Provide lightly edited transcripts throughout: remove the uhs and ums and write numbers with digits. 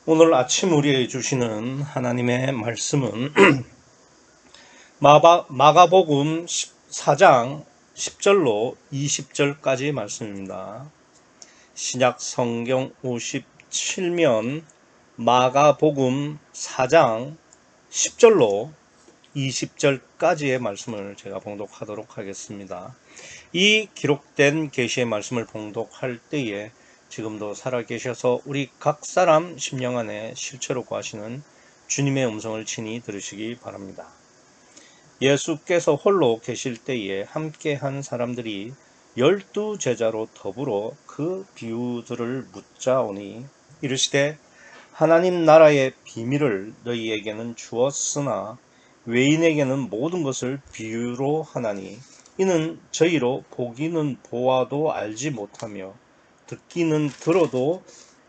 오늘 아침 우리에게 주시는 하나님의 말씀은 마가복음 4장 10절로 20절까지 말씀입니다. 신약 성경 57면 마가복음 4장 10절로 20절까지의 말씀을 제가 봉독하도록 하겠습니다. 이 기록된 계시의 말씀을 봉독할 때에 지금도 살아계셔서 우리 각 사람 심령 안에 실체로 구하시는 주님의 음성을 친히 들으시기 바랍니다. 예수께서 홀로 계실 때에 함께한 사람들이 12 제자로 더불어 그 비유들을 묻자오니 이르시되 하나님 나라의 비밀을 너희에게는 주었으나 외인에게는 모든 것을 비유로 하나니 이는 저희로 보기는 보아도 알지 못하며 듣기는 들어도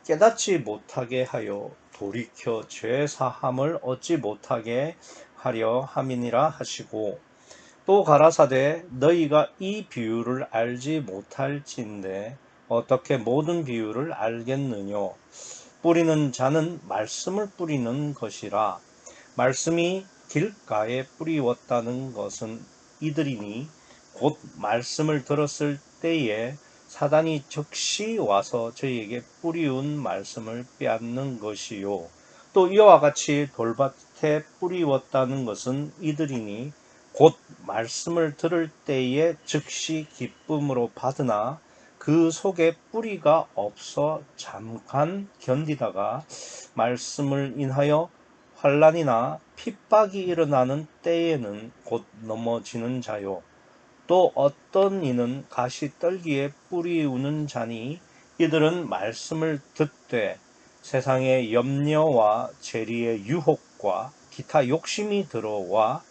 깨닫지 못하게 하여 돌이켜 죄 사함을 얻지 못하게 하려 함이니라 하시고 또 가라사대 너희가 이 비유를 알지 못할진대 어떻게 모든 비유를 알겠느뇨. 뿌리는 자는 말씀을 뿌리는 것이라. 말씀이 길가에 뿌리웠다는 것은 이들이니 곧 말씀을 들었을 때에 사단이 즉시 와서 저희에게 뿌리운 말씀을 빼앗는 것이요. 또 이와 같이 돌밭에 뿌리웠다는 것은 이들이니 곧 말씀을 들을 때에 즉시 기쁨으로 받으나 그 속에 뿌리가 없어 잠깐 견디다가 말씀을 인하여 환난이나 핍박이 일어나는 때에는 곧 넘어지는 자요. 또 어떤 이는 가시떨기에 뿌리우는 자니 이들은 말씀을 듣되 세상의 염려와 재리의 유혹과 기타 욕심이 들어와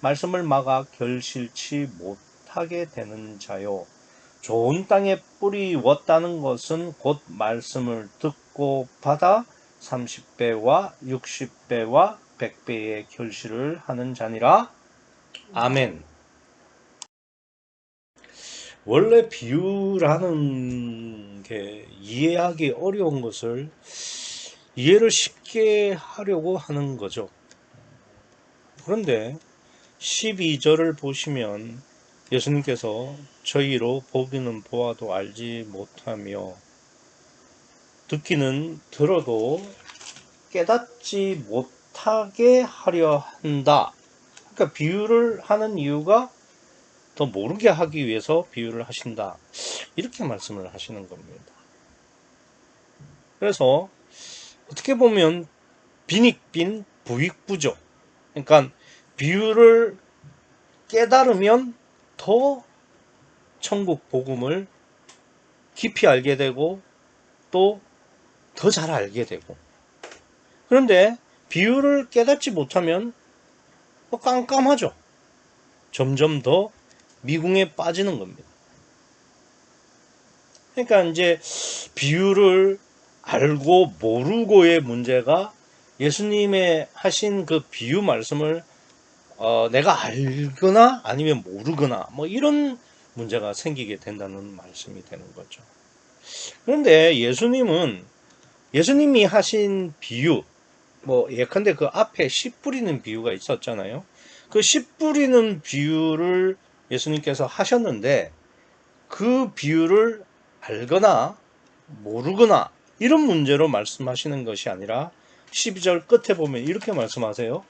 말씀을 막아 결실치 못하게 되는 자요. 좋은 땅에 뿌리웠다는 것은 곧 말씀을 듣고 받아 30배와 60배와 100배의 결실을 하는 자니라. 아멘. 원래 비유라는 게 이해하기 어려운 것을 이해를 쉽게 하려고 하는 거죠. 그런데 12절을 보시면 예수님께서 저희로 보기는 보아도 알지 못하며 듣기는 들어도 깨닫지 못하게 하려 한다. 그러니까 비유를 하는 이유가 더 모르게 하기 위해서 비유를 하신다. 이렇게 말씀을 하시는 겁니다. 그래서 어떻게 보면 빈익빈 부익부죠. 그러니까 비유를 깨달으면 더 천국 복음을 깊이 알게 되고 또 더 잘 알게 되고, 그런데 비유를 깨닫지 못하면 깜깜하죠. 점점 더 미궁에 빠지는 겁니다. 그러니까 이제 비유를 알고 모르고의 문제가 예수님의 하신 그 비유 말씀을 내가 알거나 아니면 모르거나 뭐 이런 문제가 생기게 된다는 말씀이 되는 거죠. 그런데 예수님이 하신 비유, 뭐 예컨대 그 앞에 씨 뿌리는 비유가 있었잖아요. 그 씨 뿌리는 비유를 예수님께서 하셨는데 그 비유를 알거나 모르거나 이런 문제로 말씀하시는 것이 아니라 12절 끝에 보면 이렇게 말씀하세요.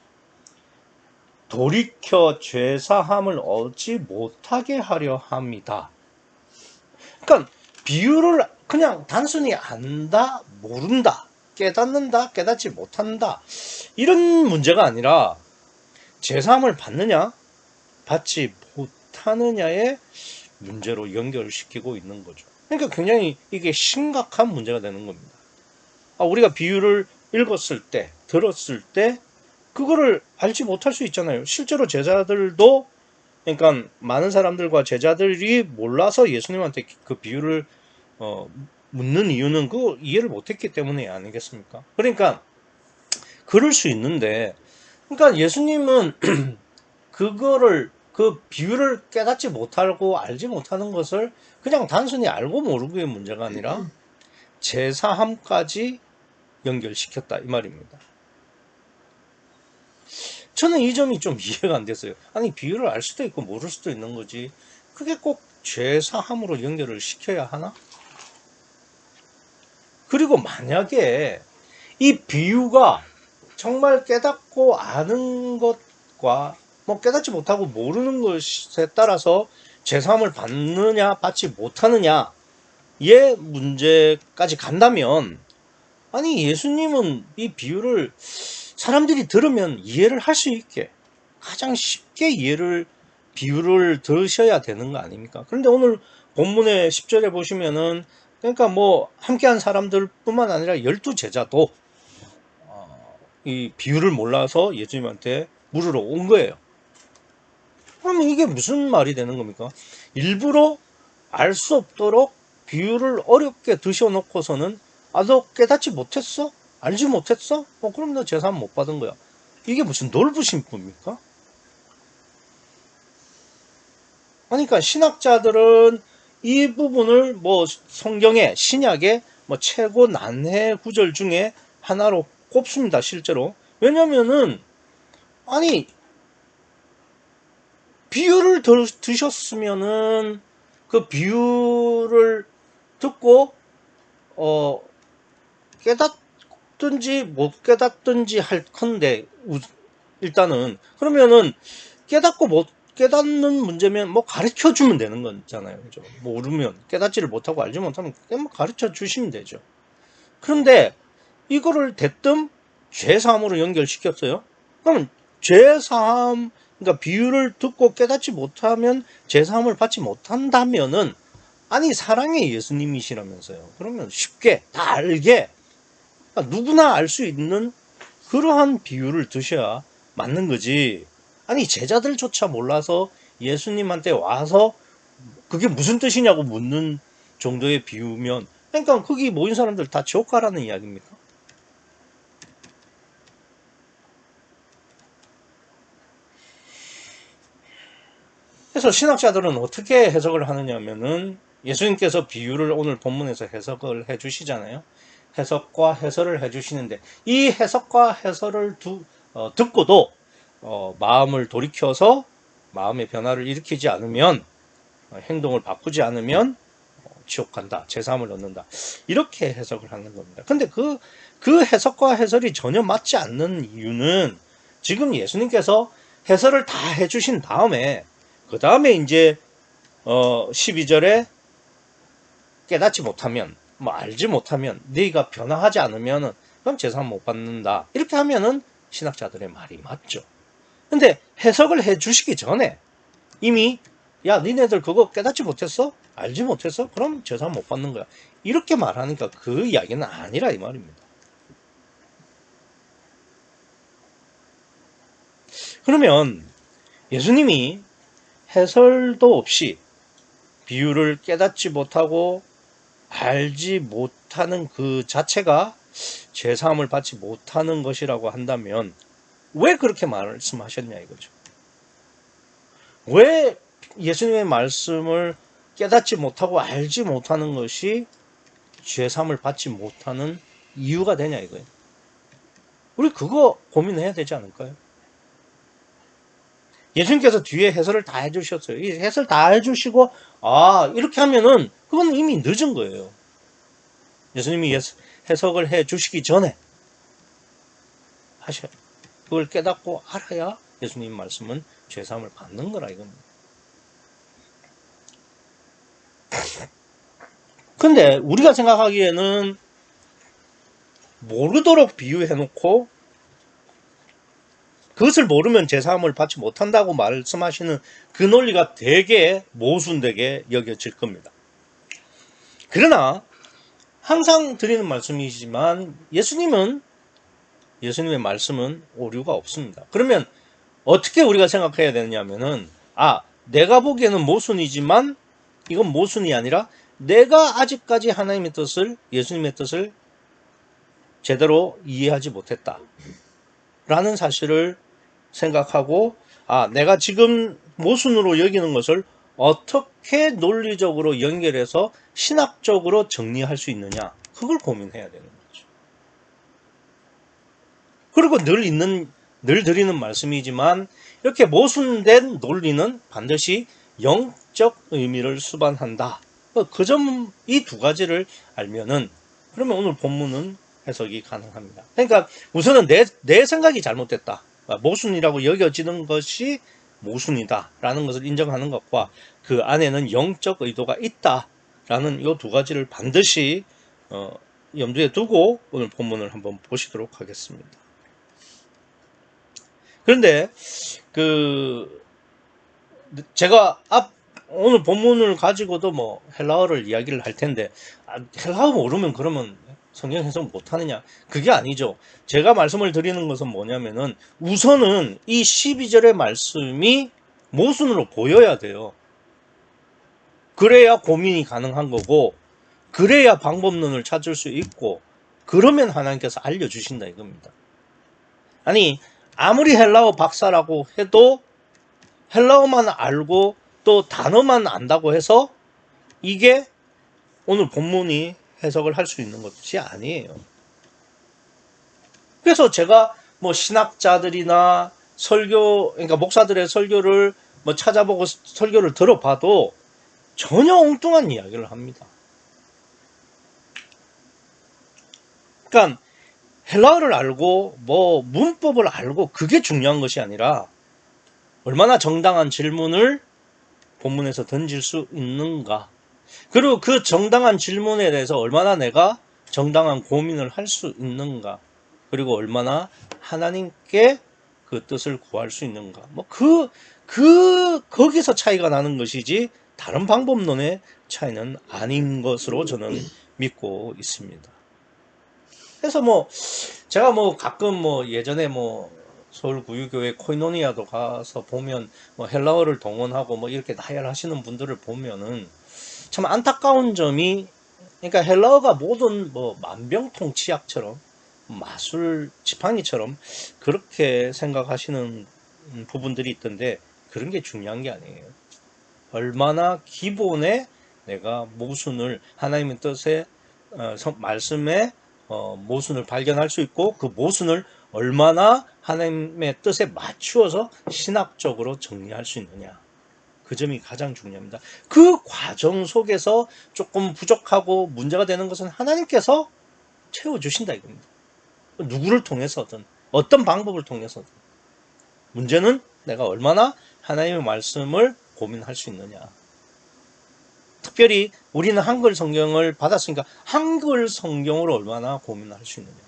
돌이켜 죄사함을 얻지 못하게 하려 합니다. 그러니까 비유를 그냥 단순히 안다, 모른다, 깨닫는다, 깨닫지 못한다 이런 문제가 아니라 죄사함을 받느냐, 받지 못하느냐의 문제로 연결시키고 있는 거죠. 그러니까 굉장히 이게 심각한 문제가 되는 겁니다. 우리가 비유를 읽었을 때, 들었을 때 그거를 알지 못할 수 있잖아요. 실제로 제자들도, 그러니까 많은 사람들과 제자들이 몰라서 예수님한테 그 비유를 묻는 이유는 그거 이해를 못했기 때문이 아니겠습니까? 그러니까 그럴 수 있는데, 그러니까 예수님은 그거를 그 비유를 깨닫지 못하고 알지 못하는 것을 그냥 단순히 알고 모르고의 문제가 아니라 제사함까지 연결시켰다 이 말입니다. 저는 이 점이 좀 이해가 안 됐어요. 아니 비유를 알 수도 있고 모를 수도 있는 거지 그게 꼭 죄사함으로 연결을 시켜야 하나? 그리고 만약에 이 비유가 정말 깨닫고 아는 것과 뭐 깨닫지 못하고 모르는 것에 따라서 죄사함을 받느냐 받지 못하느냐의 문제까지 간다면 아니 예수님은 이 비유를 사람들이 들으면 이해를 할 수 있게 가장 쉽게 비유를 들으셔야 되는 거 아닙니까? 그런데 오늘 본문의 10절에 보시면은 그러니까 뭐 함께한 사람들 뿐만 아니라 12제자도 이 비유를 몰라서 예수님한테 물으러 온 거예요. 그러면 이게 무슨 말이 되는 겁니까? 일부러 알 수 없도록 비유를 어렵게 드셔놓고서는 너 깨닫지 못했어? 알지 못했어? 그럼 너 제사함 못 받은 거야. 이게 무슨 놀부심 겁니까? 그러니까 신학자들은 이 부분을 뭐 성경의 신약의 뭐 최고 난해 구절 중에 하나로 꼽습니다. 실제로. 왜냐면은 아니 비유를 드셨으면은 그 비유를 듣고 깨닫든지 못 깨닫든지 할 건데 일단은 그러면은 깨닫고 못 깨닫는 문제면 뭐 가르쳐 주면 되는 거잖아요. 그죠? 모르면 깨닫지를 못하고 알지 못하면 그냥 뭐 가르쳐 주시면 되죠. 그런데 이거를 대뜸 죄사함으로 연결시켰어요. 그럼 죄사함 그러니까 비유를 듣고 깨닫지 못하면 죄사함을 받지 못한다면은 아니 사랑의 예수님이시라면서요. 그러면 쉽게 다 알게 누구나 알 수 있는 그러한 비유를 드셔야 맞는 거지. 아니 제자들조차 몰라서 예수님한테 와서 그게 무슨 뜻이냐고 묻는 정도의 비유면 그러니까 거기 모인 사람들 다 지옥 가라는 이야기입니까? 그래서 신학자들은 어떻게 해석을 하느냐 하면은 예수님께서 비유를 오늘 본문에서 해석을 해 주시잖아요. 해석과 해설을 해 주시는데 이 해석과 해설을 듣고도 마음을 돌이켜서 마음의 변화를 일으키지 않으면 행동을 바꾸지 않으면 지옥 간다, 제사함을 얻는다 이렇게 해석을 하는 겁니다. 근데 그 해석과 해설이 전혀 맞지 않는 이유는 지금 예수님께서 해설을 다 해주신 다음에 그 다음에 이제 12절에 깨닫지 못하면 뭐 알지 못하면 네가 변화하지 않으면 그럼 제사함 못 받는다 이렇게 하면은 신학자들의 말이 맞죠. 근데 해석을 해 주시기 전에 이미 야 니네들 그거 깨닫지 못했어? 알지 못했어? 그럼 제사함 못 받는 거야 이렇게 말하니까 그 이야기는 아니라 이 말입니다. 그러면 예수님이 해설도 없이 비유를 깨닫지 못하고 알지 못하는 그 자체가 죄사함을 받지 못하는 것이라고 한다면 왜 그렇게 말씀하셨냐 이거죠. 왜 예수님의 말씀을 깨닫지 못하고 알지 못하는 것이 죄사함을 받지 못하는 이유가 되냐 이거예요. 우리 그거 고민해야 되지 않을까요? 예수님께서 뒤에 해설을 다 해주셨어요. 이 해설 다 해주시고 이렇게 하면은 그건 이미 늦은 거예요. 예수님이 해석을 해주시기 전에 하셔야 그걸 깨닫고 알아야 예수님 말씀은 죄사함을 받는 거라 이겁니다. 근데 우리가 생각하기에는 모르도록 비유해놓고 그것을 모르면 제사함을 받지 못한다고 말씀하시는 그 논리가 되게 모순되게 여겨질 겁니다. 그러나 항상 드리는 말씀이지만 예수님의 말씀은 오류가 없습니다. 그러면 어떻게 우리가 생각해야 되느냐면은 내가 보기에는 모순이지만 이건 모순이 아니라 내가 아직까지 하나님의 뜻을 예수님의 뜻을 제대로 이해하지 못했다 라는 사실을 생각하고 내가 지금 모순으로 여기는 것을 어떻게 논리적으로 연결해서 신학적으로 정리할 수 있느냐 그걸 고민해야 되는 거죠. 그리고 늘 드리는 말씀이지만 이렇게 모순된 논리는 반드시 영적 의미를 수반한다. 그 점, 이 두 가지를 알면은, 그러면 오늘 본문은 해석이 가능합니다. 그러니까 우선은 내 생각이 잘못됐다. 모순이라고 여겨지는 것이 모순이다라는 것을 인정하는 것과 그 안에는 영적 의도가 있다라는 이 두 가지를 반드시 염두에 두고 오늘 본문을 한번 보시도록 하겠습니다. 그런데 제가 오늘 본문을 가지고도 뭐 헬라어를 이야기를 할 텐데 헬라어 모르면 그러면 성경 해석 못하느냐? 그게 아니죠. 제가 말씀을 드리는 것은 뭐냐면은 우선은 이 12절의 말씀이 모순으로 보여야 돼요. 그래야 고민이 가능한 거고, 그래야 방법론을 찾을 수 있고, 그러면 하나님께서 알려주신다 이겁니다. 아니 아무리 헬라어 박사라고 해도 헬라어만 알고 또 단어만 안다고 해서 이게 오늘 본문이 해석을 할 수 있는 것이 아니에요. 그래서 제가 뭐 신학자들이나 그러니까 목사들의 설교를 뭐 찾아보고 설교를 들어봐도 전혀 엉뚱한 이야기를 합니다. 그러니까 헬라어를 알고 뭐 문법을 알고 그게 중요한 것이 아니라 얼마나 정당한 질문을 본문에서 던질 수 있는가, 그리고 그 정당한 질문에 대해서 얼마나 내가 정당한 고민을 할 수 있는가, 그리고 얼마나 하나님께 그 뜻을 구할 수 있는가, 뭐 거기서 차이가 나는 것이지 다른 방법론의 차이는 아닌 것으로 저는 믿고 있습니다. 그래서 뭐 제가 뭐 가끔 뭐 예전에 뭐 서울구유교회 코이노니아도 가서 보면 뭐 헬라어를 동원하고 뭐 이렇게 나열하시는 분들을 보면은 참 안타까운 점이, 그러니까 헬라어가 모든 뭐 만병통치약처럼 마술 지팡이처럼 그렇게 생각하시는 부분들이 있던데 그런 게 중요한 게 아니에요. 얼마나 기본에 내가 모순을, 하나님의 뜻의 말씀에 모순을 발견할 수 있고 그 모순을 얼마나 하나님의 뜻에 맞추어서 신학적으로 정리할 수 있느냐, 그 점이 가장 중요합니다. 그 과정 속에서 조금 부족하고 문제가 되는 것은 하나님께서 채워주신다 이겁니다. 누구를 통해서든 어떤 방법을 통해서든 문제는 내가 얼마나 하나님의 말씀을 고민할 수 있느냐. 특별히 우리는 한글 성경을 받았으니까 한글 성경으로 얼마나 고민할 수 있느냐,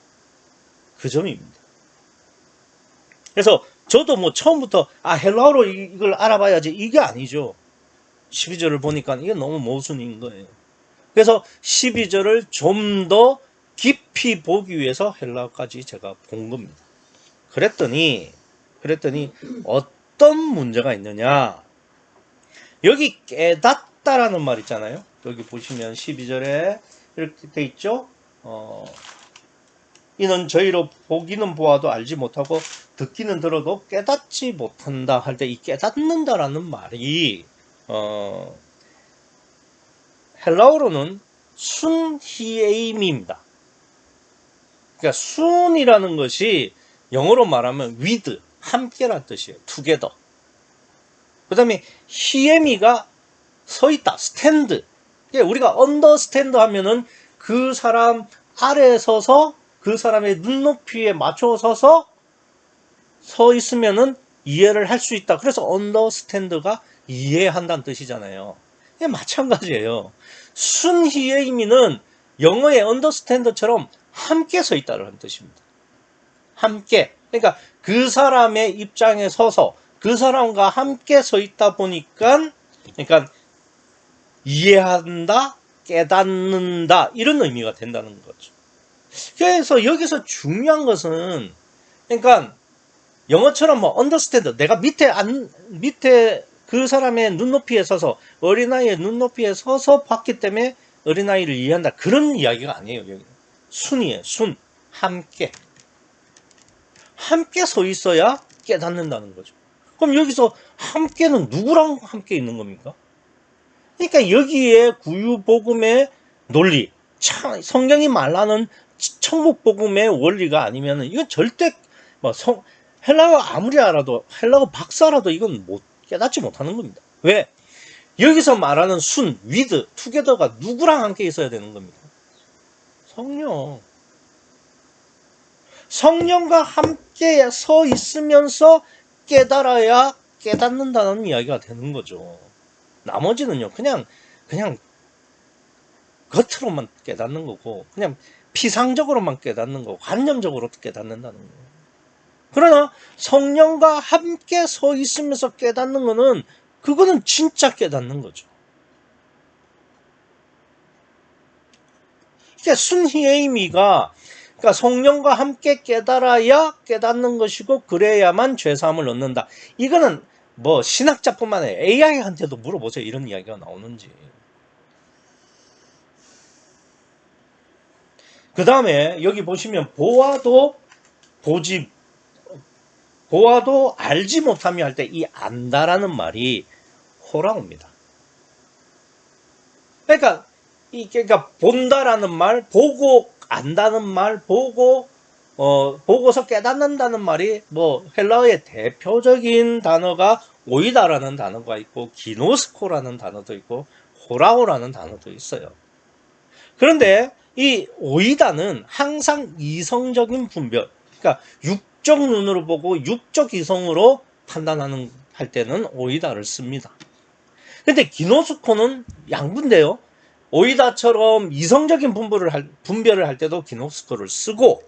그 점입니다. 그래서 저도 뭐 처음부터 헬라어로 이걸 알아봐야지 이게 아니죠. 12절을 보니까 이게 너무 모순인 거예요. 그래서 12절을 좀 더 깊이 보기 위해서 헬라어까지 제가 본 겁니다. 그랬더니 어떤 문제가 있느냐, 여기 깨닫다라는 말 있잖아요. 여기 보시면 12절에 이렇게 돼 있죠. 이는 저희로 보기는 보아도 알지 못하고 듣기는 들어도 깨닫지 못한다 할 때 이 깨닫는다라는 말이 헬라어로는 순히에임입니다. 그러니까 순이라는 것이 영어로 말하면 with, 함께란 뜻이에요. together. 그 다음에 히에미가 서 있다, stand. 우리가 understand 하면은 그 사람 아래에 서서 그 사람의 눈높이에 맞춰 서서 서 있으면은 이해를 할 수 있다. 그래서 understand가 이해한다는 뜻이잖아요. 마찬가지예요. 순희의 의미는 영어의 understand처럼 함께 서 있다는 뜻입니다. 함께. 그러니까 그 사람의 입장에 서서 그 사람과 함께 서 있다 보니까, 그러니까 이해한다, 깨닫는다, 이런 의미가 된다는 거죠. 그래서 여기서 중요한 것은, 그러니까 영어처럼 뭐 understand, 내가 밑에 그 사람의 눈높이에 서서, 어린아이의 눈높이에 서서 봤기 때문에 어린아이를 이해한다, 그런 이야기가 아니에요. 여기 순이에요. 순. 함께 서 있어야 깨닫는다는 거죠. 그럼 여기서 함께는 누구랑 함께 있는 겁니까? 그러니까 여기에 구유복음의 논리, 성경이 말하는 천국복음의 원리가 아니면 이건 절대 헬라어 아무리 알아도, 헬라어 박사라도 이건 깨닫지 못하는 겁니다. 왜? 여기서 말하는 순, with, together가 누구랑 함께 있어야 되는 겁니다. 성령. 성령과 함께 서 있으면서 깨달아야 깨닫는다는 이야기가 되는 거죠. 나머지는요, 그냥 겉으로만 깨닫는 거고, 그냥 피상적으로만 깨닫는 거고, 관념적으로 깨닫는다는 거예요. 그러나 성령과 함께 서 있으면서 깨닫는 거는, 그거는 진짜 깨닫는 거죠. 그러니까 순히에이미가, 그러니까 성령과 함께 깨달아야 깨닫는 것이고, 그래야만 죄사함을 얻는다. 이거는 신학자뿐만 아니라 AI한테도 물어보세요. 이런 이야기가 나오는지. 그 다음에 여기 보시면 보아도 알지 못하며 할 때 이 안다라는 말이 호라옵니다. 그러니까 본다라는 말, 보고 안다는 말, 보고서 깨닫는다는 말이 헬라어의 대표적인 단어가 오이다라는 단어가 있고, 기노스코라는 단어도 있고, 호라오라는 단어도 있어요. 그런데 이 오이다는 항상 이성적인 분별, 그러니까 육적 눈으로 보고 육적 이성으로 판단하는 할 때는 오이다를 씁니다. 근데 기노스코는 양분인데요. 오이다처럼 이성적인 분별을 할 때도 기노스코를 쓰고,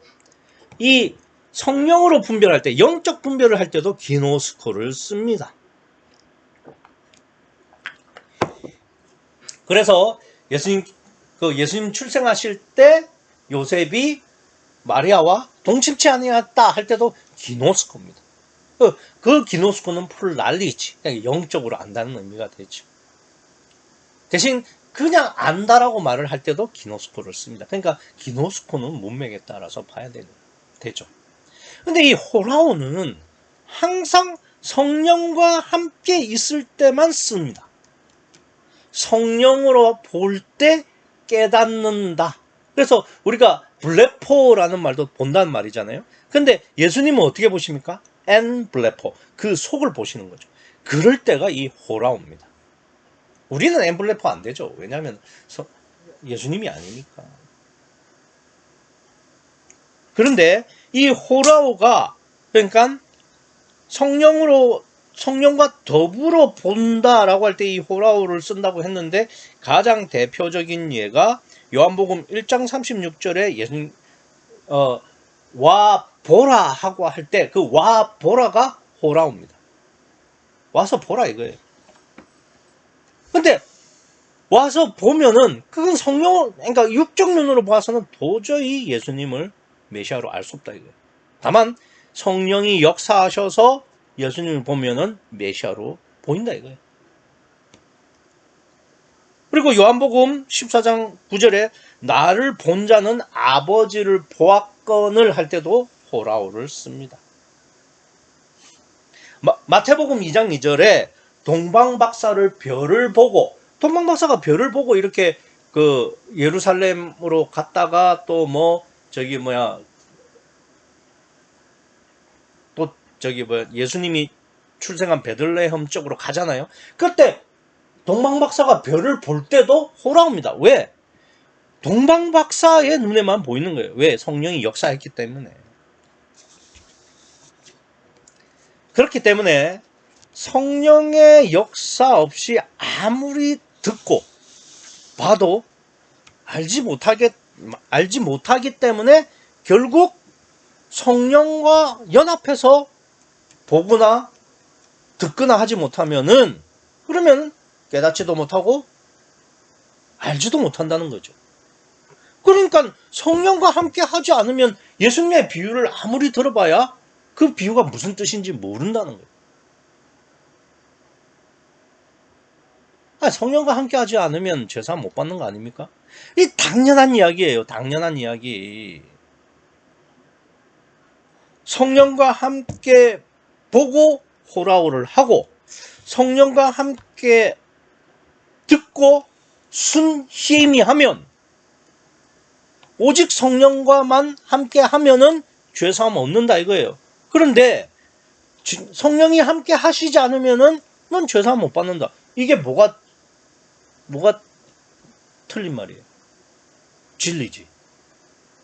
이 성령으로 분별할 때, 영적 분별을 할 때도 기노스코를 씁니다. 그래서 예수님 출생하실 때 요셉이 마리아와 동침치 아니었다 할 때도 기노스코입니다. 그 기노스코는 풀날리지, 그러니까 영적으로 안다는 의미가 되죠. 대신 그냥 안다라고 말을 할 때도 기노스코를 씁니다. 그러니까 기노스코는 문맥에 따라서 봐야 되죠. 근데 이 호라오는 항상 성령과 함께 있을 때만 씁니다. 성령으로 볼 때 깨닫는다. 그래서 우리가 블레포라는 말도 본다는 말이잖아요. 근데 예수님은 어떻게 보십니까? 엔 블레포, 그 속을 보시는 거죠. 그럴 때가 이 호라오입니다. 우리는 엔 블레포 안 되죠. 왜냐하면 예수님이 아니니까. 그런데 이 호라오가, 그러니까 성령과 더불어 본다라고 할 때 이 호라오를 쓴다고 했는데, 가장 대표적인 예가 요한복음 1장 36절에 예수님 와 보라 하고 할 때 그 와 보라가 호라오입니다. 와서 보라 이거예요. 근데 와서 보면은 그건 그러니까 육적 눈으로 봐서는 도저히 예수님을 메시아로 알 수 없다 이거예요. 다만 성령이 역사하셔서 예수님을 보면은 메시아로 보인다 이거예요. 그리고 요한복음 14장 9절에 나를 본 자는 아버지를 보았건을 할 때도 호라오를 씁니다. 마태복음 2장 2절에 동방박사가 별을 보고 이렇게 예루살렘으로 갔다가 예수님이 출생한 베들레헴 쪽으로 가잖아요. 그때 동방박사가 별을 볼 때도 호라옵니다. 왜? 동방박사의 눈에만 보이는 거예요. 왜? 성령이 역사했기 때문에. 그렇기 때문에 성령의 역사 없이 아무리 듣고 봐도 알지 못하기 때문에 결국 성령과 연합해서 보거나 듣거나 하지 못하면은, 그러면 깨닫지도 못하고 알지도 못한다는 거죠. 그러니까 성령과 함께 하지 않으면 예수님의 비유를 아무리 들어봐야 그 비유가 무슨 뜻인지 모른다는 거예요. 성령과 함께 하지 않으면 죄사함 못 받는 거 아닙니까? 이 당연한 이야기예요. 당연한 이야기. 성령과 함께 보고 호라오를 하고, 성령과 함께 듣고 순히미 하면, 오직 성령과만 함께 하면은 죄사함 얻는다 이거예요. 그런데 성령이 함께 하시지 않으면은 넌 죄사함 못 받는다. 이게 뭐가 틀린 말이에요? 진리지.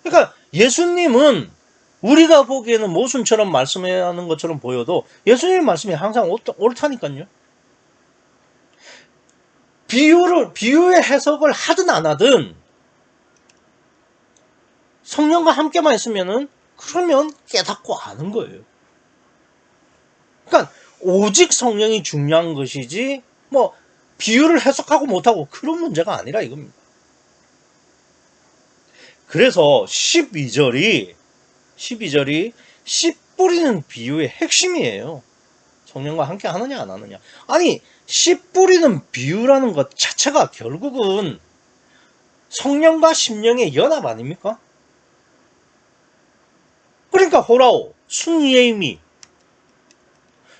그러니까 예수님은 우리가 보기에는 모순처럼 말씀하는 것처럼 보여도 예수님의 말씀이 항상 옳다니까요. 비유의 해석을 하든 안 하든 성령과 함께만 있으면은 그러면 깨닫고 아는 거예요. 그러니까 오직 성령이 중요한 것이지 뭐 비유를 해석하고 못하고 그런 문제가 아니라 이겁니다. 그래서 12절이 씨 뿌리는 비유의 핵심이에요. 성령과 함께 하느냐 안 하느냐. 아니 씨 뿌리는 비유라는 것 자체가 결국은 성령과 심령의 연합 아닙니까? 그러니까 호라오, 순예임이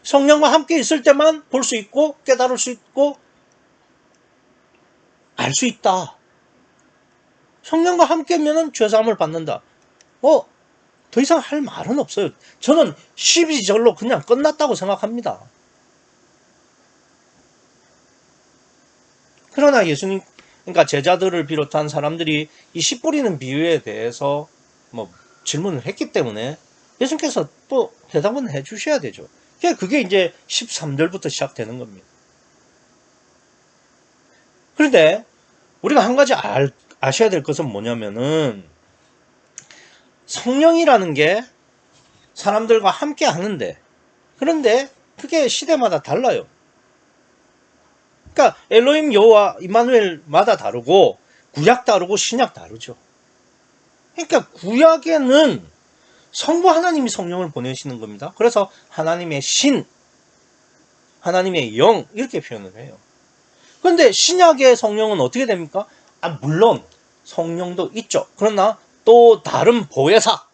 성령과 함께 있을 때만 볼 수 있고 깨달을 수 있고 알 수 있다. 성령과 함께면 죄사함을 받는다. 더 이상 할 말은 없어요. 저는 12절로 그냥 끝났다고 생각합니다. 그러나 예수님, 그러니까 제자들을 비롯한 사람들이 이 씨 뿌리는 비유에 대해서 뭐 질문을 했기 때문에 예수님께서 또 대답은 해 주셔야 되죠. 그게 이제 13절부터 시작되는 겁니다. 그런데 우리가 한 가지 아셔야 될 것은 뭐냐면은 성령이라는 게 사람들과 함께 하는데 그런데 그게 시대마다 달라요. 그러니까 엘로힘 여호와 임마누엘마다 다르고 구약 다르고 신약 다르죠. 그러니까 구약에는 성부 하나님이 성령을 보내시는 겁니다. 그래서 하나님의 신, 하나님의 영 이렇게 표현을 해요. 그런데 신약의 성령은 어떻게 됩니까? 물론 성령도 있죠. 그러나 또 다른 보혜사.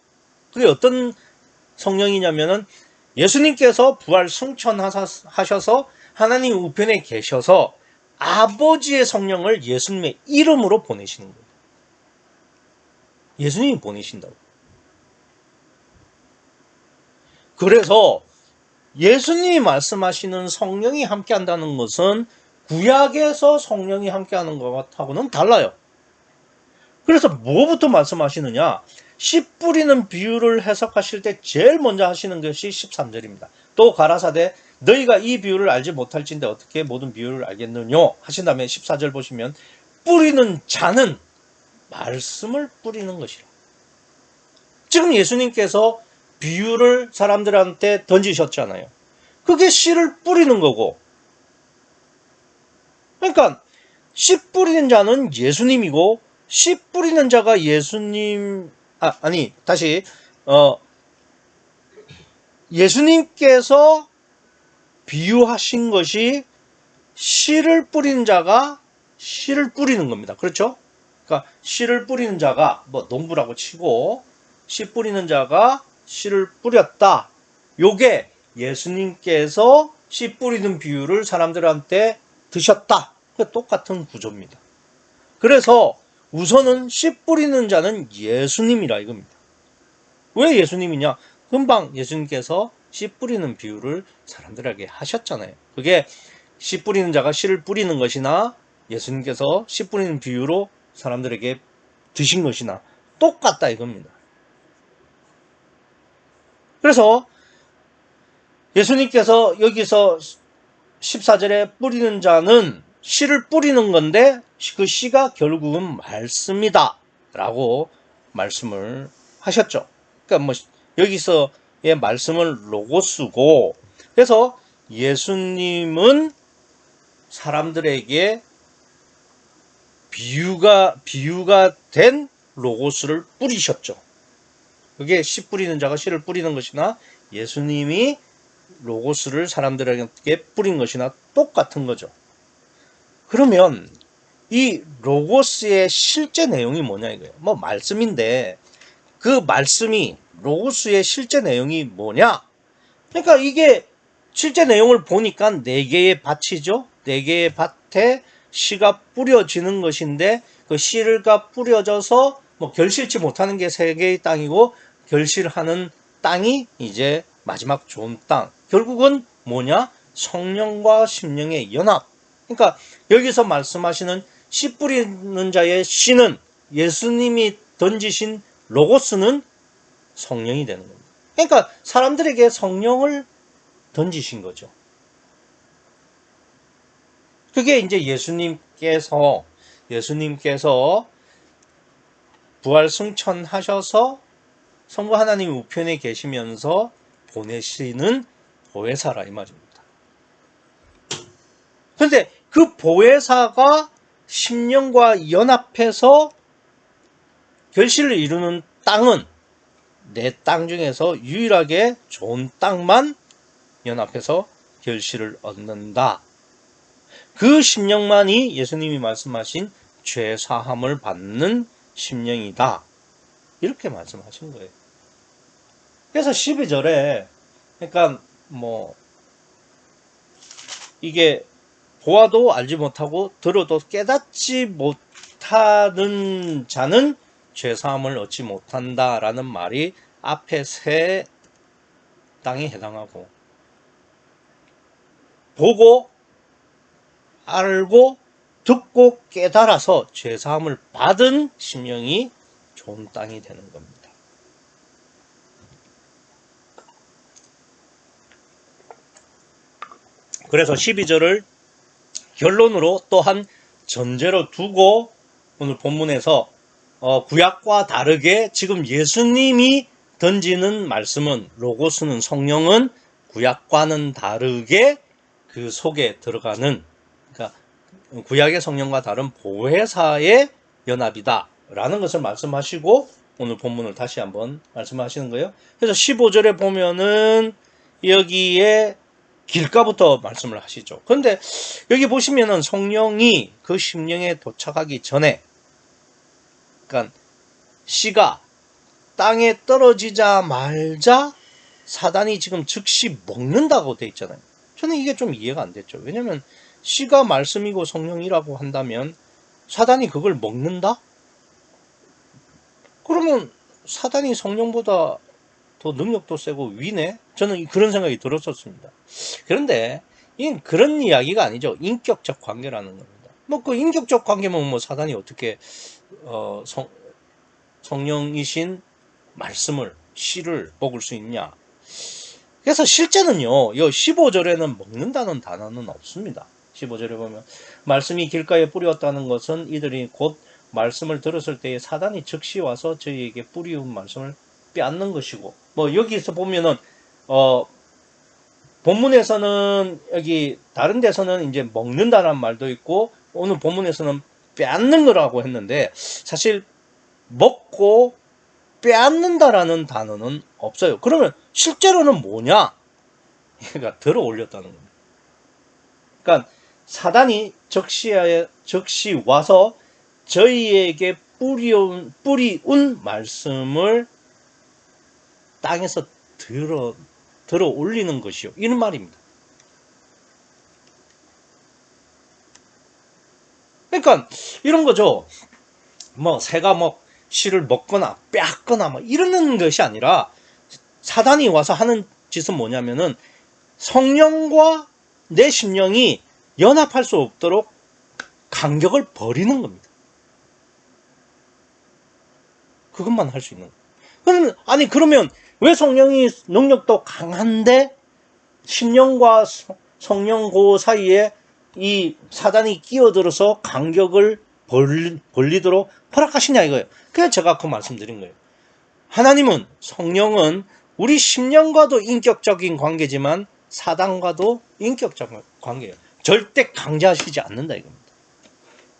그게 어떤 성령이냐면은 예수님께서 부활 승천하셔서 하나님 우편에 계셔서 아버지의 성령을 예수님의 이름으로 보내시는 거예요. 예수님이 보내신다고. 그래서 예수님이 말씀하시는 성령이 함께한다는 것은 구약에서 성령이 함께하는 것하고는 달라요. 그래서 뭐부터 말씀하시느냐? 씨 뿌리는 비유를 해석하실 때 제일 먼저 하시는 것이 13절입니다. 또 가라사대 너희가 이 비유를 알지 못할진데 어떻게 모든 비유를 알겠느냐 하신 다음에 14절 보시면 뿌리는 자는 말씀을 뿌리는 것이라. 지금 예수님께서 비유를 사람들한테 던지셨잖아요. 그게 씨를 뿌리는 거고. 그러니까 씨 뿌리는 자는 예수님이고 씨 뿌리는 자가 예수님 예수님께서 비유하신 것이 씨를 뿌리는 자가 씨를 뿌리는 겁니다. 그렇죠? 그러니까 씨를 뿌리는 자가 뭐 농부라고 치고 씨 뿌리는 자가 씨를 뿌렸다. 요게 예수님께서 씨 뿌리는 비유를 사람들한테 드셨다. 그 똑같은 구조입니다. 그래서 우선은 씨 뿌리는 자는 예수님이라 이겁니다. 왜 예수님이냐? 금방 예수님께서 씨 뿌리는 비유를 사람들에게 하셨잖아요. 그게 씨 뿌리는 자가 씨를 뿌리는 것이나 예수님께서 씨 뿌리는 비유로 사람들에게 드신 것이나 똑같다 이겁니다. 그래서 예수님께서 여기서 14절에 뿌리는 자는 씨를 뿌리는 건데 그 씨가 결국은 말씀이다 라고 말씀을 하셨죠. 그러니까 뭐 여기서의 말씀은 로고스고, 그래서 예수님은 사람들에게 비유가 된 로고스를 뿌리셨죠. 그게 씨 뿌리는 자가 씨를 뿌리는 것이나 예수님이 로고스를 사람들에게 뿌린 것이나 똑같은 거죠. 그러면 이 로고스의 실제 내용이 뭐냐 이거예요. 뭐 말씀인데 그 말씀이 로고스의 실제 내용이 뭐냐? 그러니까 이게 실제 내용을 보니까 4개의 밭이죠. 4개의 밭에 씨가 뿌려지는 것인데 그 씨가 뿌려져서 뭐 결실치 못하는 게 3개의 땅이고 결실하는 땅이 이제 마지막 좋은 땅. 결국은 뭐냐? 성령과 심령의 연합. 그러니까 여기서 말씀하시는 씨 뿌리는 자의 씨는 예수님이 던지신 로고스는 성령이 되는 겁니다. 그러니까 사람들에게 성령을 던지신 거죠. 그게 이제 예수님께서 부활 승천하셔서 성부 하나님 우편에 계시면서 보내시는 보혜사라 이 말입니다. 그런데 그 보혜사가 심령과 연합해서 결실을 이루는 땅은 내 땅 중에서 유일하게 좋은 땅만 연합해서 결실을 얻는다. 그 심령만이 예수님이 말씀하신 죄 사함을 받는 심령이다. 이렇게 말씀하신 거예요. 그래서 12절에 그러니까 이게 보아도 알지 못하고 들어도 깨닫지 못하는 자는 죄사함을 얻지 못한다라는 말이 앞에 세 땅에 해당하고, 보고 알고 듣고 깨달아서 죄사함을 받은 심령이 좋은 땅이 되는 겁니다. 그래서 12절을 결론으로 또한 전제로 두고 오늘 본문에서 구약과 다르게 지금 예수님이 던지는 말씀은, 로고스는, 성령은 구약과는 다르게 그 속에 들어가는, 그러니까 구약의 성령과 다른 보혜사의 연합이다 라는 것을 말씀하시고 오늘 본문을 다시 한번 말씀하시는 거예요. 그래서 15절에 보면은 여기에 길가부터 말씀을 하시죠. 그런데 여기 보시면은 성령이 그 심령에 도착하기 전에, 그러니까 씨가 땅에 떨어지자마자 사단이 지금 즉시 먹는다고 돼 있잖아요. 저는 이게 좀 이해가 안 됐죠. 왜냐면 씨가 말씀이고 성령이라고 한다면 사단이 그걸 먹는다? 그러면 사단이 성령보다 더 능력도 세고 위네? 저는 그런 생각이 들었었습니다. 그런데 이건 그런 이야기가 아니죠. 인격적 관계라는 겁니다. 그 인격적 관계면 사단이 어떻게 성령이신 말씀을, 씨를 먹을 수 있냐? 그래서 실제는요, 이 15절에는 먹는다는 단어는 없습니다. 15절에 보면 말씀이 길가에 뿌렸다는 것은 이들이 곧 말씀을 들었을 때에 사단이 즉시 와서 저희에게 뿌리운 말씀을 빼앗는 것이고, 여기서 보면은 본문에서는 여기 다른 데서는 이제 먹는다는 말도 있고 오늘 본문에서는 빼앗는 거라고 했는데 사실 먹고 빼앗는다라는 단어는 없어요. 그러면 실제로는 뭐냐? 그러니까 들어 올렸다는 겁니다. 그러니까 사단이 즉시 와서 저희에게 뿌리운 말씀을 땅에서 들어 올리는 것이요. 이런 말입니다. 그러니까 이런 거죠. 새가 씨를 먹거나 빼앗거나 이러는 것이 아니라 사단이 와서 하는 짓은 뭐냐면은 성령과 내 심령이 연합할 수 없도록 간격을 버리는 겁니다. 그것만 할 수 있는 거예요. 그러면 왜 성령이 능력도 강한데 심령과 성령 그 사이에 이 사단이 끼어들어서 간격을 벌리도록 허락하시냐 이거예요. 그래서 제가 그 말씀드린 거예요. 하나님은, 성령은 우리 심령과도 인격적인 관계지만 사단과도 인격적인 관계예요. 절대 강제하시지 않는다 이겁니다.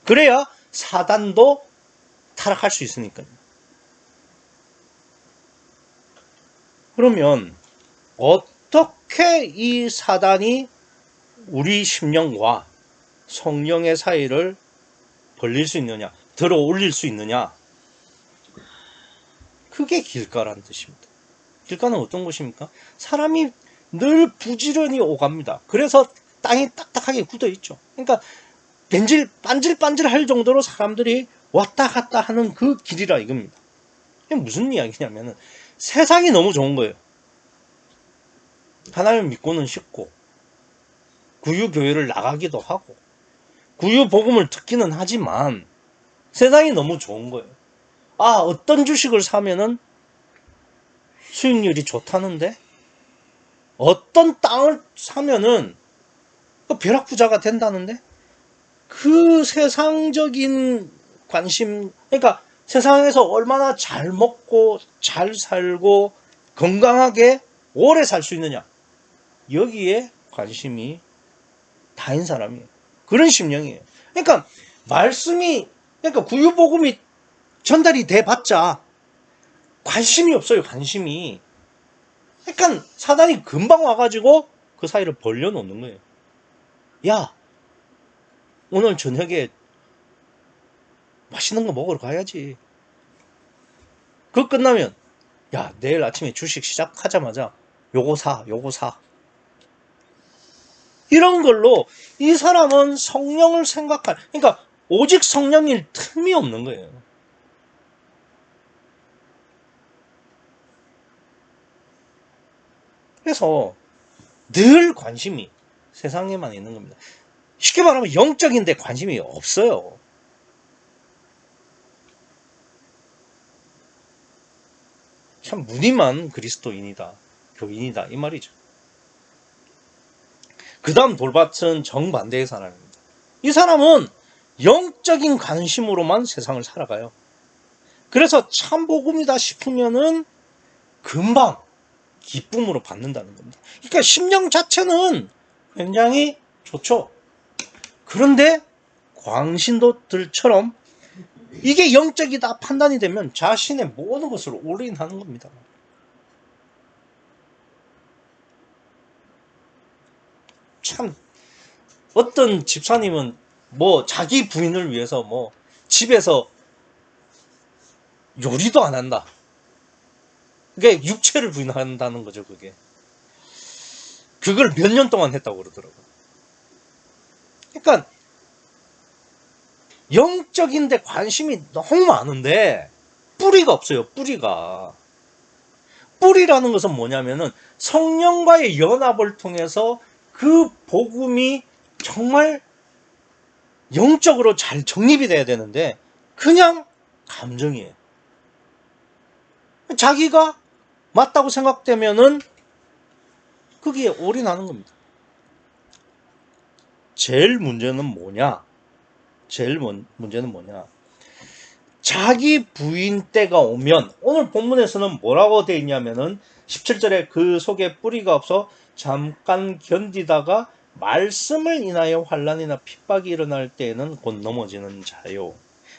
그래야 사단도 타락할 수 있으니까요. 그러면 어떻게 이 사단이 우리 심령과 성령의 사이를 벌릴 수 있느냐, 들어 올릴 수 있느냐? 그게 길가라는 뜻입니다. 길가는 어떤 곳입니까? 사람이 늘 부지런히 오갑니다. 그래서 땅이 딱딱하게 굳어 있죠. 그러니까 반질반질할 정도로 사람들이 왔다 갔다 하는 그 길이라 이겁니다. 이게 무슨 이야기냐면은 세상이 너무 좋은 거예요. 하나님을 믿고는 싶고 구유교회를 나가기도 하고 구유 복음을 듣기는 하지만 세상이 너무 좋은 거예요. 아, 어떤 주식을 사면은 수익률이 좋다는데 어떤 땅을 사면은 벼락부자가 된다는데 그 세상적인 관심, 그러니까 세상에서 얼마나 잘 먹고 잘 살고 건강하게 오래 살 수 있느냐, 여기에 관심이 다인 사람이에요. 그런 심령이에요. 그러니까 말씀이, 그러니까 구유복음이 전달이 돼 봤자 관심이 없어요. 관심이. 그러니까 사단이 금방 와가지고 그 사이를 벌려놓는 거예요. 야, 오늘 저녁에 맛있는 거 먹으러 가야지. 그거 끝나면 야, 내일 아침에 주식 시작하자마자 요거 사, 요거 사. 이런 걸로 이 사람은 성령을 생각할, 그러니까 오직 성령일 틈이 없는 거예요. 그래서 늘 관심이 세상에만 있는 겁니다. 쉽게 말하면 영적인데 관심이 없어요. 참 무늬만 그리스도인이다, 교인이다, 이 말이죠. 그 다음 돌밭은 정반대의 사람입니다. 이 사람은 영적인 관심으로만 세상을 살아가요. 그래서 참 복음이다 싶으면은 금방 기쁨으로 받는다는 겁니다. 그러니까 심령 자체는 굉장히 좋죠. 그런데 광신도들처럼 이게 영적이다 판단이 되면 자신의 모든 것을 올인하는 겁니다. 참 어떤 집사님은 뭐 자기 부인을 위해서 뭐 집에서 요리도 안 한다. 그게 육체를 부인한다는 거죠. 그걸 몇 년 동안 했다고 그러더라고요. 그러니까 영적인데 관심이 너무 많은데 뿌리가 없어요. 뿌리라는 것은 뭐냐면은 성령과의 연합을 통해서 그 복음이 정말 영적으로 잘 정립이 돼야 되는데 그냥 감정이에요. 자기가 맞다고 생각되면은 거기에 올인하는 겁니다. 제일 문제는 뭐냐? 자기 부인 때가 오면, 오늘 본문에서는 뭐라고 되어 있냐면은 17절에 그 속에 뿌리가 없어 잠깐 견디다가 말씀을 인하여 환난이나 핍박이 일어날 때에는 곧 넘어지는 자요.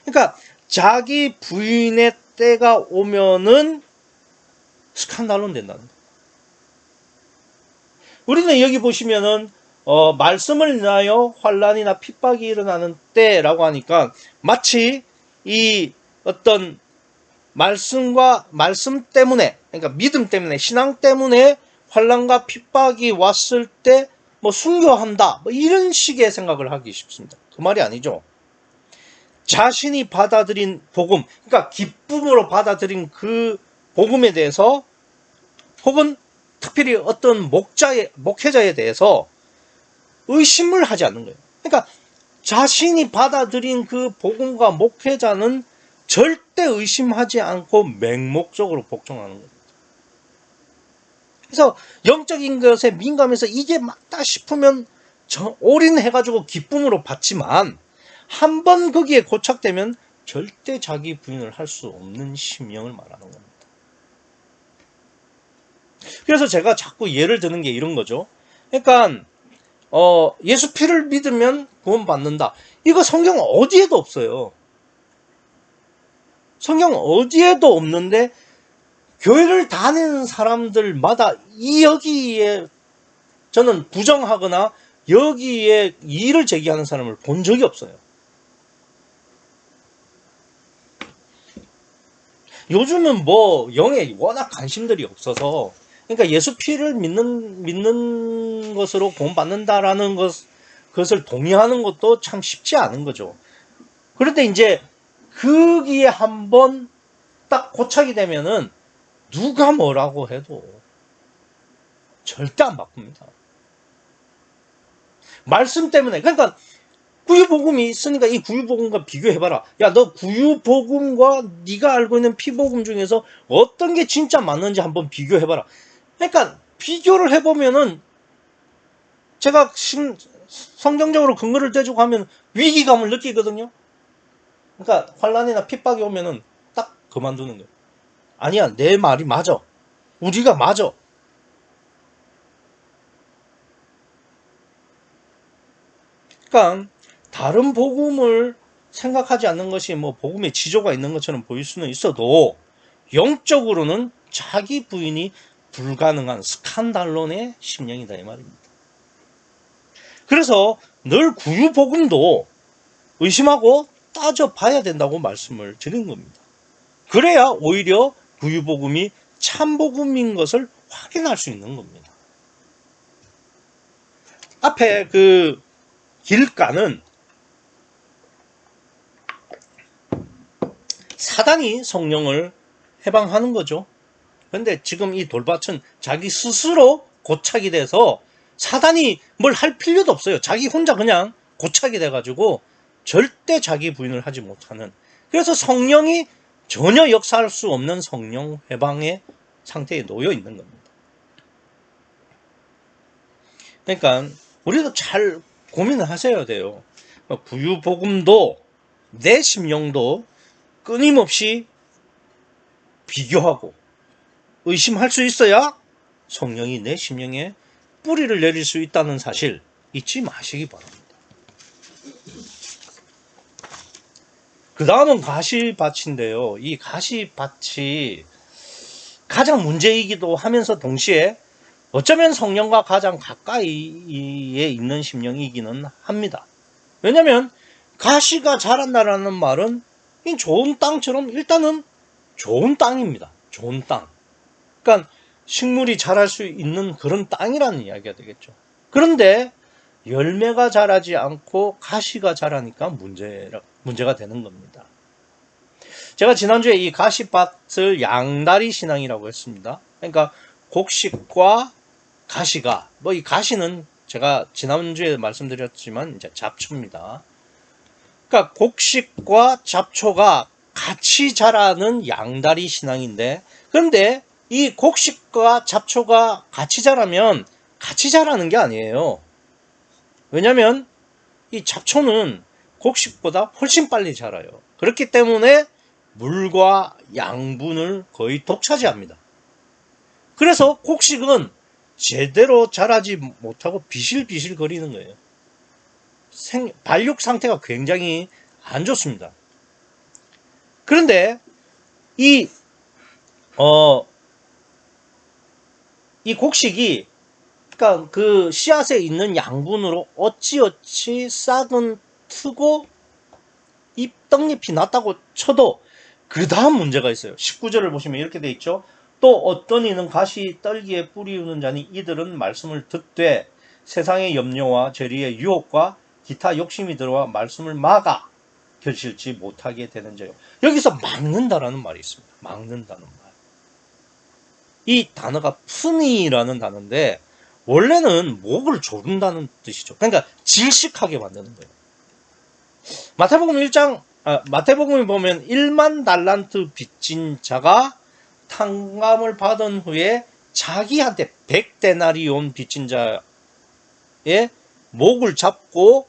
그러니까 자기 부인의 때가 오면은 스칸달론 된다는 거예요. 우리는 여기 보시면은 말씀을 인하여 환난이나 핍박이 일어나는 때라고 하니까 마치 이 어떤 말씀 때문에, 그러니까 믿음 때문에, 신앙 때문에 환난과 핍박이 왔을 때 뭐 순교한다, 뭐 이런 식의 생각을 하기 쉽습니다. 그 말이 아니죠. 자신이 받아들인 복음, 그러니까 기쁨으로 받아들인 그 복음에 대해서, 혹은 특별히 어떤 목회자에 대해서 의심을 하지 않는 거예요. 그러니까 자신이 받아들인 그 복음과 목회자는 절대 의심하지 않고 맹목적으로 복종하는 겁니다. 그래서 영적인 것에 민감해서 이게 맞다 싶으면 올인해가지고 기쁨으로 받지만 한번 거기에 고착되면 절대 자기 부인을 할 수 없는 심령을 말하는 겁니다. 그래서 제가 자꾸 예를 드는 게 이런 거죠. 그러니까 예수 피를 믿으면 구원받는다. 이거 성경 어디에도 없어요. 성경 어디에도 없는데 교회를 다니는 사람들마다 여기에 저는 부정하거나 여기에 이의를 제기하는 사람을 본 적이 없어요. 요즘은 뭐 영에 워낙 관심들이 없어서, 그러니까 예수 피를 믿는 것으로 구원받는다라는 것을 동의하는 것도 참 쉽지 않은 거죠. 그런데 이제 거기에 한번 딱 고착이 되면은 누가 뭐라고 해도 절대 안 바꿉니다. 말씀 때문에. 그러니까 구유복음이 있으니까 이 구유복음과 비교해봐라. 야, 너 구유복음과 네가 알고 있는 피복음 중에서 어떤 게 진짜 맞는지 한번 비교해봐라. 그러니까 비교를 해보면은 제가 성경적으로 근거를 대주고 하면 위기감을 느끼거든요. 그러니까 환란이나 핍박이 오면은 딱 그만두는 거예요. 아니야, 내 말이 맞아. 우리가 맞아. 그러니까 다른 복음을 생각하지 않는 것이 뭐 복음의 지조가 있는 것처럼 보일 수는 있어도 영적으로는 자기 부인이 불가능한 스칸달론의 심령이다 이 말입니다. 그래서 늘 구유복음도 의심하고 따져봐야 된다고 말씀을 드린 겁니다. 그래야 오히려 구유복음이 참복음인 것을 확인할 수 있는 겁니다. 앞에 그 길가는 사단이 성령을 해방하는 거죠. 그런데 지금 이 돌밭은 자기 스스로 고착이 돼서 사단이 뭘 할 필요도 없어요. 자기 혼자 그냥 고착이 돼가지고 절대 자기 부인을 하지 못하는, 그래서 성령이 전혀 역사할 수 없는 성령 해방의 상태에 놓여 있는 겁니다. 그러니까 우리도 잘 고민을 하셔야 돼요. 구유복음도 내 심령도 끊임없이 비교하고 의심할 수 있어야 성령이 내 심령에 뿌리를 내릴 수 있다는 사실 잊지 마시기 바랍니다. 그 다음은 가시밭인데요. 이 가시밭이 가장 문제이기도 하면서 동시에 어쩌면 성령과 가장 가까이에 있는 심령이기는 합니다. 왜냐하면 가시가 자란다라는 말은 이 좋은 땅처럼 일단은 좋은 땅입니다. 좋은 땅. 그러니까 식물이 자랄 수 있는 그런 땅이라는 이야기가 되겠죠. 그런데 열매가 자라지 않고 가시가 자라니까 문제가 되는 겁니다. 제가 지난주에 이 가시밭을 양다리 신앙이라고 했습니다. 그러니까 곡식과 가시가, 뭐 이 가시는 제가 지난주에 말씀드렸지만 이제 잡초입니다. 그러니까 곡식과 잡초가 같이 자라는 양다리 신앙인데, 그런데 이 곡식과 잡초가 같이 자라면 같이 자라는 게 아니에요. 왜냐하면 이 잡초는 곡식보다 훨씬 빨리 자라요. 그렇기 때문에 물과 양분을 거의 독차지합니다. 그래서 곡식은 제대로 자라지 못하고 비실비실 거리는 거예요. 발육 상태가 굉장히 안 좋습니다. 그런데 이 곡식이, 그러니까 그 씨앗에 있는 양분으로 어찌어찌 싹은 트고 떡잎이 났다고 쳐도 그 다음 문제가 있어요. 19절을 보시면 이렇게 돼 있죠. 또 어떤 이는 가시 떨기에 뿌리우는 자니 이들은 말씀을 듣되 세상의 염려와 죄리의 유혹과 기타 욕심이 들어와 말씀을 막아 결실치 못하게 되는 자요. 여기서 막는다라는 말이 있습니다. 막는다는 말. 이 단어가 푸니라는 단어인데 원래는 목을 조른다는 뜻이죠. 그러니까 질식하게 만드는 거예요. 마태복음에 보면 1만 달란트 빚진 자가 탕감을 받은 후에 자기한테 100데나리온 빚진 자의 목을 잡고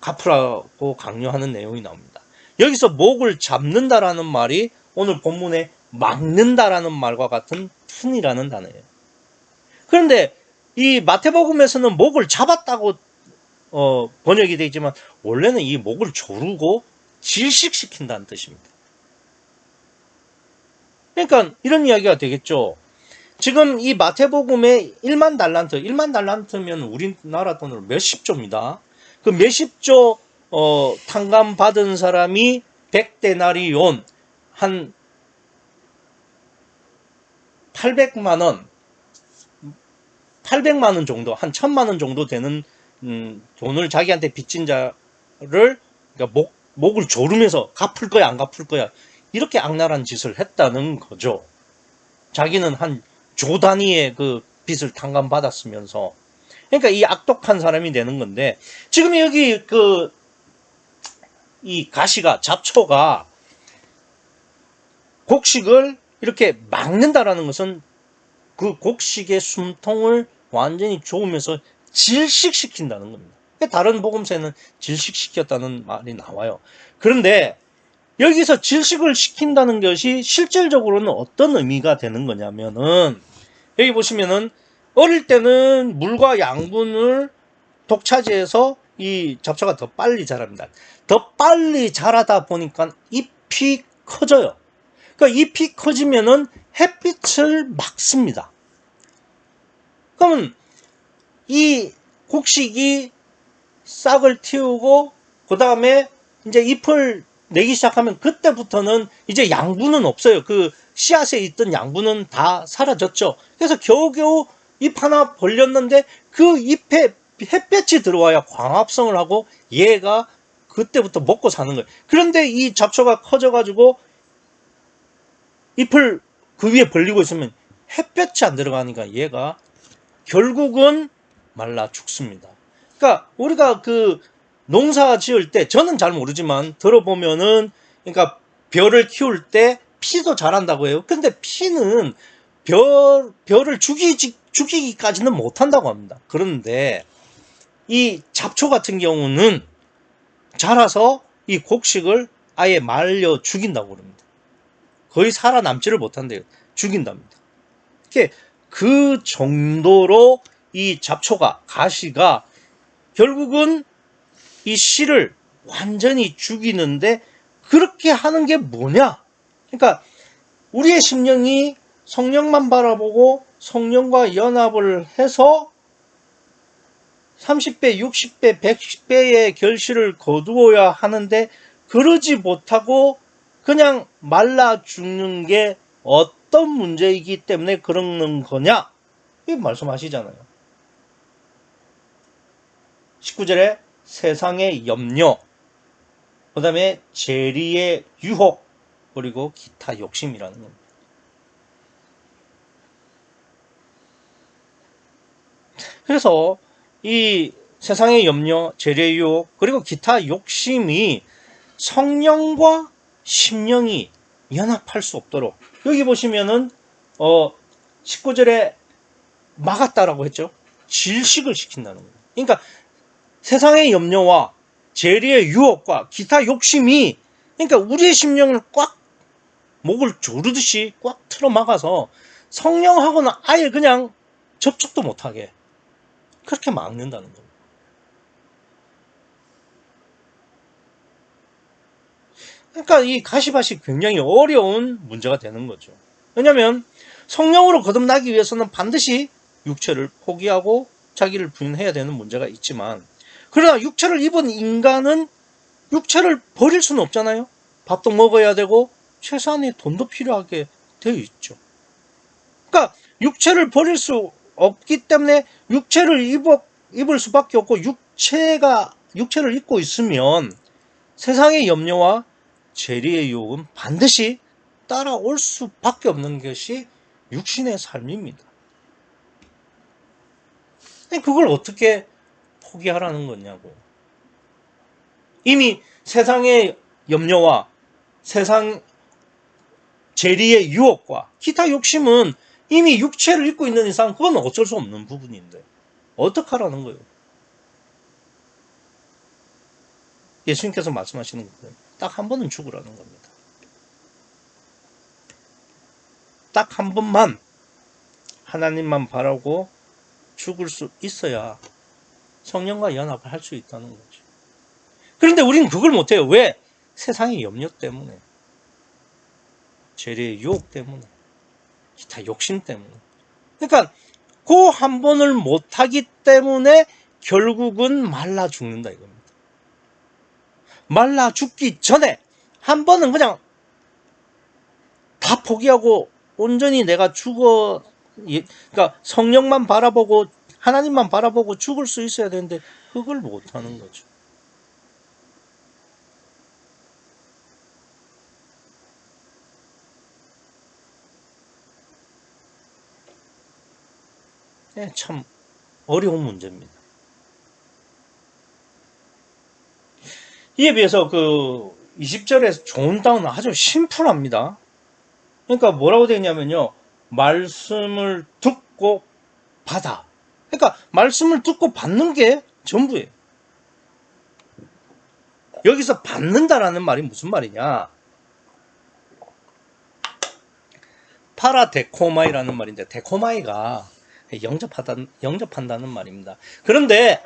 갚으라고 강요하는 내용이 나옵니다. 여기서 목을 잡는다라는 말이 오늘 본문에 막는다라는 말과 같은 푼이라는 단어예요. 그런데 이 마태복음에서는 목을 잡았다고 번역이 되어 있지만 원래는 이 목을 조르고 질식시킨다는 뜻입니다. 그러니까 이런 이야기가 되겠죠. 지금 이 마태복음에 1만 달란트면 우리나라 돈으로 몇십조입니다. 그 몇십조 탕감 받은 사람이 100데나리온 한 800만 원 정도, 한 1000만 원 정도 되는 돈을 자기한테 빚진 자를, 그러니까 목을 조르면서 갚을 거야 안 갚을 거야 이렇게 악랄한 짓을 했다는 거죠. 자기는 한 조 단위의 그 빚을 탕감받았으면서. 그러니까 이 악독한 사람이 되는 건데, 지금 여기 이 가시가, 잡초가 곡식을 이렇게 막는다라는 것은 그 곡식의 숨통을 완전히 조으면서 질식시킨다는 겁니다. 다른 복음서에는 질식시켰다는 말이 나와요. 그런데 여기서 질식을 시킨다는 것이 실질적으로는 어떤 의미가 되는 거냐면은, 여기 보시면은 어릴 때는 물과 양분을 독차지해서 이 잡초가 더 빨리 자랍니다. 더 빨리 자라다 보니까 잎이 커져요. 그러니까 잎이 커지면은 햇빛을 막습니다. 그러면 이 곡식이 싹을 틔우고 그 다음에 이제 잎을 내기 시작하면 그때부터는 이제 양분은 없어요. 그 씨앗에 있던 양분은 다 사라졌죠. 그래서 겨우겨우 잎 하나 벌렸는데 그 잎에 햇볕이 들어와야 광합성을 하고 얘가 그때부터 먹고 사는 거예요. 그런데 이 잡초가 커져가지고 잎을 그 위에 벌리고 있으면 햇볕이 안 들어가니까 얘가 결국은 말라 죽습니다. 그러니까 우리가 그 농사 지을 때, 저는 잘 모르지만 들어보면은, 그러니까 벼를 키울 때 피도 자란다고 해요. 근데 피는 벼를 죽이기까지는 못한다고 합니다. 그런데 이 잡초 같은 경우는 자라서 이 곡식을 아예 말려 죽인다고 그럽니다. 거의 살아남지를 못한대요. 죽인답니다. 그 정도로 이 잡초가, 가시가 결국은 이 씨를 완전히 죽이는데, 그렇게 하는 게 뭐냐? 그러니까 우리의 심령이 성령만 바라보고 성령과 연합을 해서 30배, 60배, 100배의 결실을 거두어야 하는데, 그러지 못하고 그냥 말라 죽는 게 어떤 문제이기 때문에 그러는 거냐? 이 말씀하시잖아요. 19절에 세상의 염려, 그 다음에 재리의 유혹, 그리고 기타 욕심이라는 겁니다. 그래서 이 세상의 염려, 재리의 유혹, 그리고 기타 욕심이 성령과 심령이 연합할 수 없도록, 여기 보시면은 19절에 막았다라고 했죠. 질식을 시킨다는 거예요. 그러니까 세상의 염려와 재리의 유혹과 기타 욕심이, 그러니까 우리의 심령을 꽉, 목을 조르듯이 꽉 틀어 막아서 성령하고는 아예 그냥 접촉도 못하게 그렇게 막는다는 겁니다. 그러니까 이 가시밭이 굉장히 어려운 문제가 되는 거죠. 왜냐하면 성령으로 거듭나기 위해서는 반드시 육체를 포기하고 자기를 부인해야 되는 문제가 있지만, 그러나 육체를 입은 인간은 육체를 버릴 수는 없잖아요. 밥도 먹어야 되고 최소한의 돈도 필요하게 되어 있죠. 그러니까 육체를 버릴 수 없기 때문에 육체를 입을 수밖에 없고, 육체를 입고 있으면 세상의 염려와 재리의 유혹은 반드시 따라올 수밖에 없는 것이 육신의 삶입니다. 그걸 어떻게 포기하라는 거냐고. 이미 세상의 염려와 세상 재리의 유혹과 기타 욕심은 이미 육체를 입고 있는 이상 그건 어쩔 수 없는 부분인데 어떡하라는 거예요. 예수님께서 말씀하시는 거예요. 딱 한 번은 죽으라는 겁니다. 딱 한 번만 하나님만 바라고 죽을 수 있어야 성령과 연합을 할 수 있다는 거죠. 그런데 우리는 그걸 못해요. 왜? 세상의 염려 때문에, 죄의 유혹 때문에, 기타 욕심 때문에. 그러니까 그 한 번을 못하기 때문에 결국은 말라 죽는다 이겁니다. 말라 죽기 전에 한 번은 그냥 다 포기하고 온전히 내가 그러니까 성령만 바라보고 하나님만 바라보고 죽을 수 있어야 되는데 그걸 못하는 거죠. 참 어려운 문제입니다. 이에 비해서 그 20절에 좋은 땅은 아주 심플합니다. 그러니까 뭐라고 되어 있냐면요. 말씀을 듣고 받아. 그러니까 말씀을 듣고 받는 게 전부예요. 여기서 받는다라는 말이 무슨 말이냐? 파라데코마이라는 말인데, 데코마이가 영접한다는 말입니다. 그런데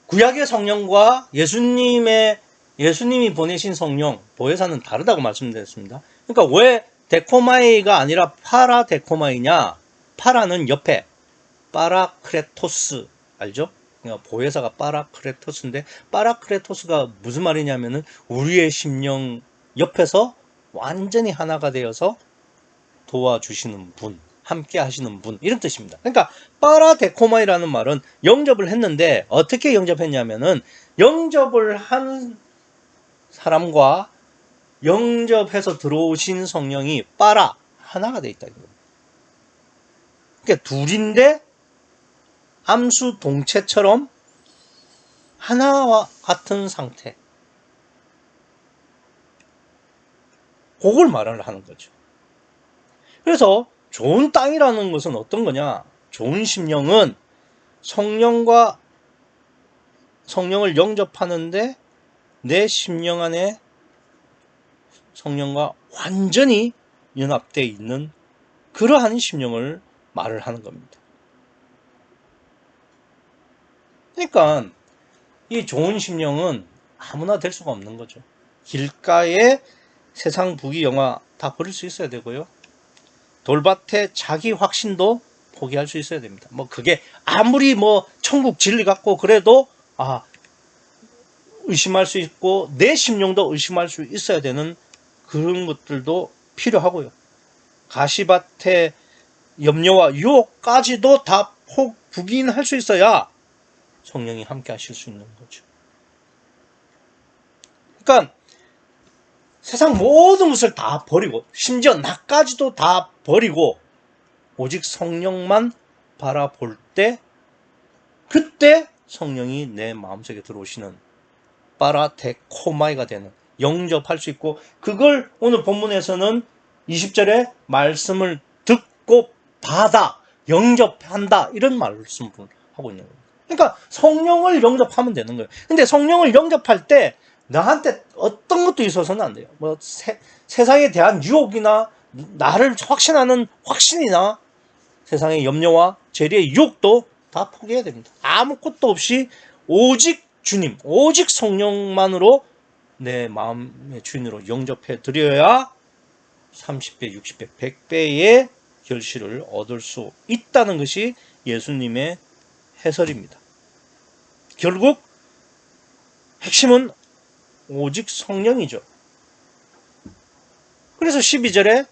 구약의 성령과 예수님이 보내신 성령, 보혜사는 다르다고 말씀드렸습니다. 그러니까 왜 데코마이가 아니라 파라데코마이냐? 파라는 옆에, 파라크레토스 알죠? 그러니까 보혜사가 파라크레토스인데, 파라크레토스가 무슨 말이냐면은 우리의 심령 옆에서 완전히 하나가 되어서 도와주시는 분, 함께 하시는 분, 이런 뜻입니다. 그러니까 파라데코마이라는 말은 영접을 했는데 어떻게 영접했냐면은 영접을 한 사람과 영접해서 들어오신 성령이 하나가 되어 있다. 그러니까 둘인데 암수 동체처럼 하나와 같은 상태. 그걸 말을 하는 거죠. 그래서 좋은 땅이라는 것은 어떤 거냐? 좋은 심령은 성령을 영접하는데 내 심령 안에 성령과 완전히 연합되어 있는 그러한 심령을 말을 하는 겁니다. 그러니까 이 좋은 심령은 아무나 될 수가 없는 거죠. 길가에 세상 부귀 영화 다 버릴 수 있어야 되고요. 돌밭에 자기 확신도 포기할 수 있어야 됩니다. 그게 아무리 천국 진리 같고 그래도 의심할 수 있고 내 심령도 의심할 수 있어야 되는 그런 것들도 필요하고요. 가시밭에 염려와 유혹까지도 다 부인할 수 있어야 성령이 함께 하실 수 있는 거죠. 그러니까 세상 모든 것을 다 버리고 심지어 나까지도 다 버리고 오직 성령만 바라볼 때 그때 성령이 내 마음속에 들어오시는 파라데코마이가 되는 영접할 수 있고 그걸 오늘 본문에서는 20절에 말씀을 듣고 받아 영접한다 이런 말씀을 하고 있는 거예요. 그러니까 성령을 영접하면 되는 거예요. 근데 성령을 영접할 때 나한테 어떤 것도 있어서는 안 돼요. 세상에 대한 유혹이나 나를 확신하는 확신이나 세상의 염려와 재리의 유혹도 다 포기해야 됩니다. 아무것도 없이 오직 주님, 오직 성령만으로 내 마음의 주인으로 영접해 드려야 30배, 60배, 100배의 결실을 얻을 수 있다는 것이 예수님의 해설입니다. 결국 핵심은 오직 성령이죠. 그래서 12절에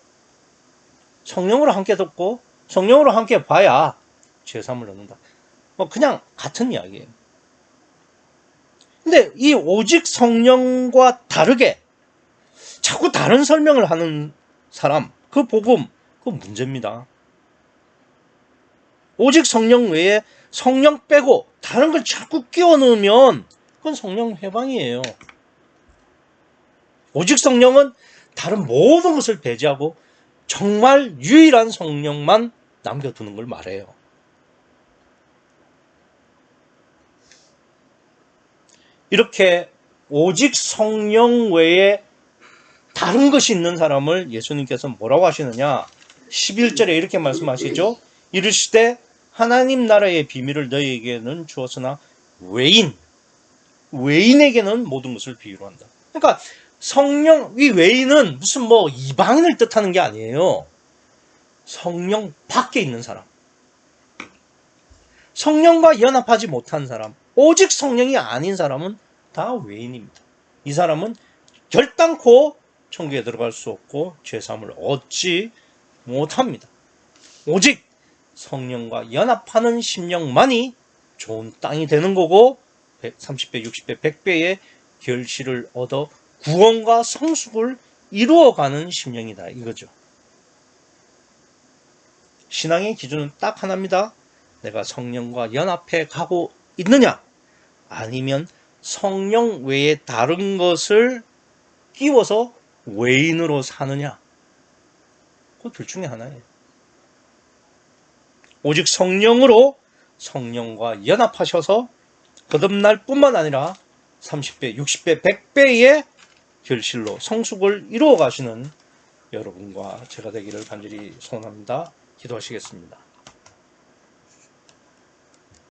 성령으로 함께 듣고 성령으로 함께 봐야 죄사함을 얻는다. 그냥 같은 이야기예요. 근데 이 오직 성령과 다르게 자꾸 다른 설명을 하는 사람, 그 복음, 그 문제입니다. 오직 성령 외에 성령 빼고 다른 걸 자꾸 끼워 넣으면 그건 성령 해방이에요. 오직 성령은 다른 모든 것을 배제하고 정말 유일한 성령만 남겨두는 걸 말해요. 이렇게 오직 성령 외에 다른 것이 있는 사람을 예수님께서 뭐라고 하시느냐? 11절에 이렇게 말씀하시죠. 이르시되 하나님 나라의 비밀을 너희에게는 주었으나 외인에게는 모든 것을 비유로 한다. 그러니까 이 외인은 무슨 이방인을 뜻하는 게 아니에요. 성령 밖에 있는 사람. 성령과 연합하지 못한 사람. 오직 성령이 아닌 사람은 다 외인입니다. 이 사람은 결단코 천국에 들어갈 수 없고 죄사함을 얻지 못합니다. 오직 성령과 연합하는 심령만이 좋은 땅이 되는 거고 30배, 60배, 100배의 결실을 얻어 구원과 성숙을 이루어가는 심령이다 이거죠. 신앙의 기준은 딱 하나입니다. 내가 성령과 연합해 가고 있느냐, 아니면 성령 외에 다른 것을 끼워서 외인으로 사느냐, 그 둘 중에 하나예요. 오직 성령으로 성령과 연합하셔서 거듭날 뿐만 아니라 30배, 60배, 100배의 결실로 성숙을 이루어 가시는 여러분과 제가 되기를 간절히 소원합니다. 기도하시겠습니다.